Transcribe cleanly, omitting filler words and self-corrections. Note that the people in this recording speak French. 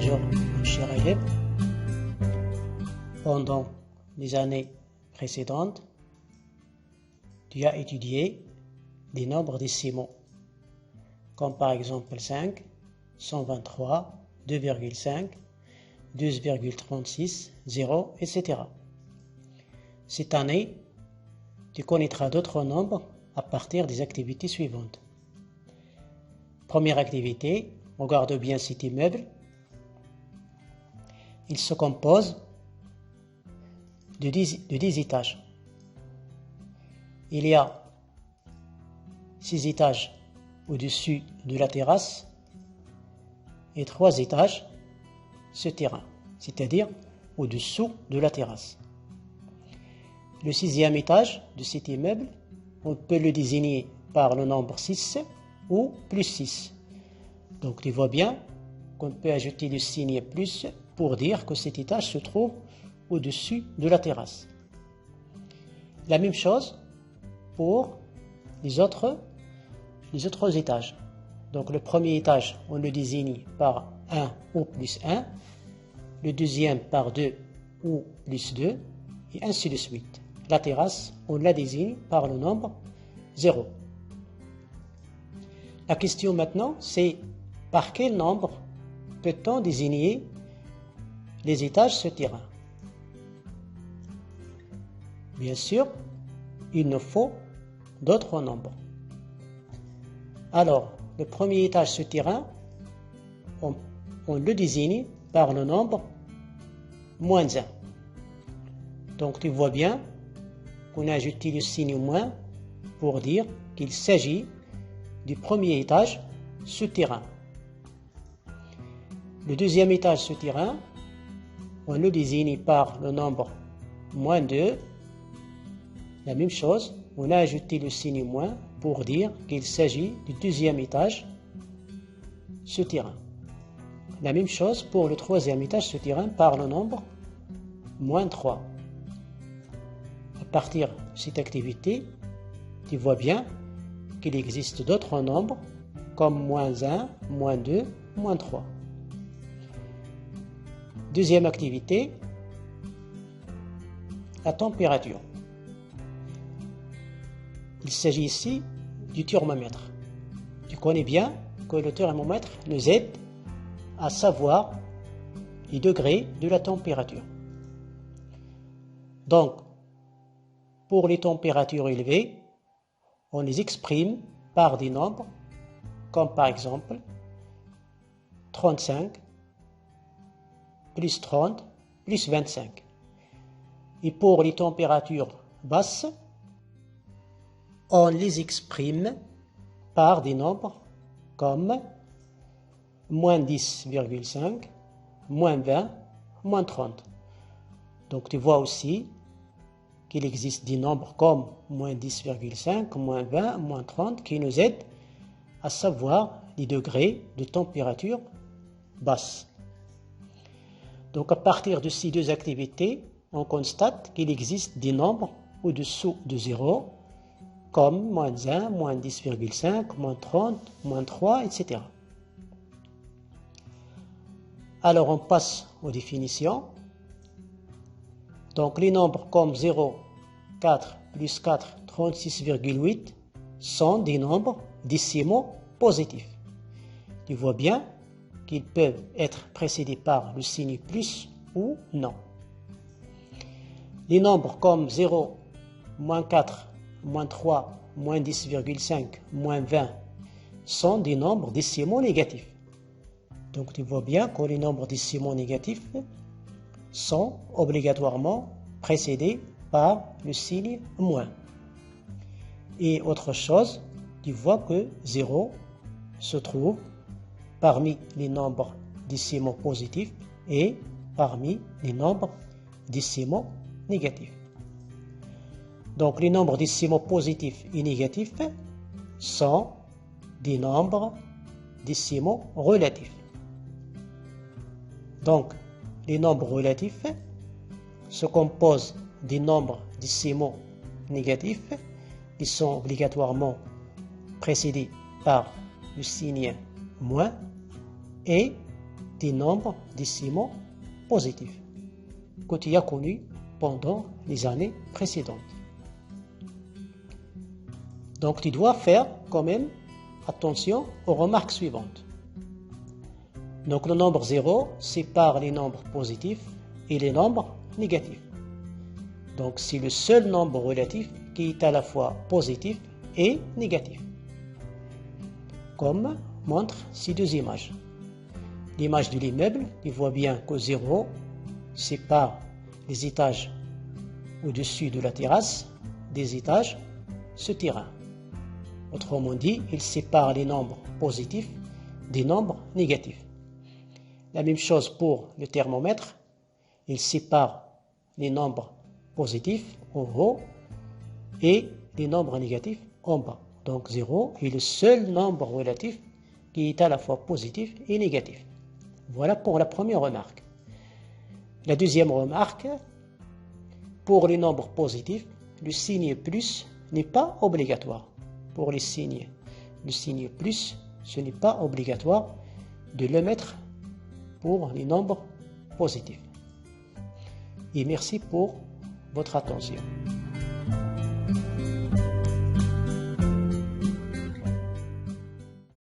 Bonjour, mon cher élève. Pendant les années précédentes, tu as étudié des nombres décimaux, comme par exemple 5, 123, 2,5, 12,36, 0, etc. Cette année, tu connaîtras d'autres nombres à partir des activités suivantes. Première activité, regarde bien cet immeuble. Il se compose de 10 étages. Il y a 6 étages au-dessus de la terrasse et 3 étages souterrains, c'est-à-dire au-dessous de la terrasse. Le 6e étage de cet immeuble, on peut le désigner par le nombre 6 ou plus 6. Donc tu vois bien qu'on peut ajouter le signe plus pour dire que cet étage se trouve au-dessus de la terrasse. La même chose pour les autres étages. Donc le premier étage, on le désigne par 1 ou plus 1, le deuxième par 2 ou plus 2, et ainsi de suite. La terrasse, on la désigne par le nombre 0. La question maintenant, c'est par quel nombre peut-on désigner les étages souterrains? Bien sûr, il nous faut d'autres nombres. Alors, le premier étage souterrain, on le désigne par le nombre moins 1. Donc, tu vois bien qu'on a ajouté le signe moins pour dire qu'il s'agit du premier étage souterrain. Le deuxième étage souterrain, on le désigne par le nombre moins 2. La même chose, on a ajouté le signe moins pour dire qu'il s'agit du deuxième étage souterrain. La même chose pour le troisième étage souterrain par le nombre moins 3. À partir de cette activité, tu vois bien qu'il existe d'autres nombres comme moins 1, moins 2, moins 3. Deuxième activité, la température. Il s'agit ici du thermomètre. Tu connais bien que le thermomètre nous aide à savoir les degrés de la température. Donc, pour les températures élevées, on les exprime par des nombres comme par exemple 35, plus 30, plus 25. Et pour les températures basses, on les exprime par des nombres comme moins 10,5, moins 20, moins 30. Donc tu vois aussi qu'il existe des nombres comme moins 10,5, moins 20, moins 30 qui nous aident à savoir les degrés de température basse. Donc à partir de ces deux activités, on constate qu'il existe des nombres au-dessous de 0, comme moins 1, moins 10,5, moins 30, moins 3, etc. Alors on passe aux définitions. Donc les nombres comme 0, 4, plus 4, 36,8 sont des nombres décimaux positifs. Tu vois bien qu'ils peuvent être précédés par le signe plus ou non. Les nombres comme 0, moins 4, moins 3, moins 10,5, moins 20 sont des nombres décimaux négatifs. Donc tu vois bien que les nombres décimaux négatifs sont obligatoirement précédés par le signe moins. Et autre chose, tu vois que 0 se trouve parmi les nombres décimaux positifs et parmi les nombres décimaux négatifs. Donc les nombres décimaux positifs et négatifs sont des nombres décimaux relatifs. Donc les nombres relatifs se composent des nombres décimaux négatifs qui sont obligatoirement précédés par le signe moins et des nombres décimaux positifs que tu as connus pendant les années précédentes. Donc tu dois faire quand même attention aux remarques suivantes. Donc le nombre 0 sépare les nombres positifs et les nombres négatifs. Donc c'est le seul nombre relatif qui est à la fois positif et négatif. Comme montrent ces deux images. L'image de l'immeuble, tu vois bien que 0 sépare les étages au-dessus de la terrasse des étages souterrains. Autrement dit, il sépare les nombres positifs des nombres négatifs. La même chose pour le thermomètre, il sépare les nombres positifs en haut et les nombres négatifs en bas. Donc 0 est le seul nombre relatif qui est à la fois positif et négatif. Voilà pour la première remarque. La deuxième remarque, pour les nombres positifs, le signe plus n'est pas obligatoire. Pour les signes, le signe plus, ce n'est pas obligatoire de le mettre pour les nombres positifs. Et merci pour votre attention.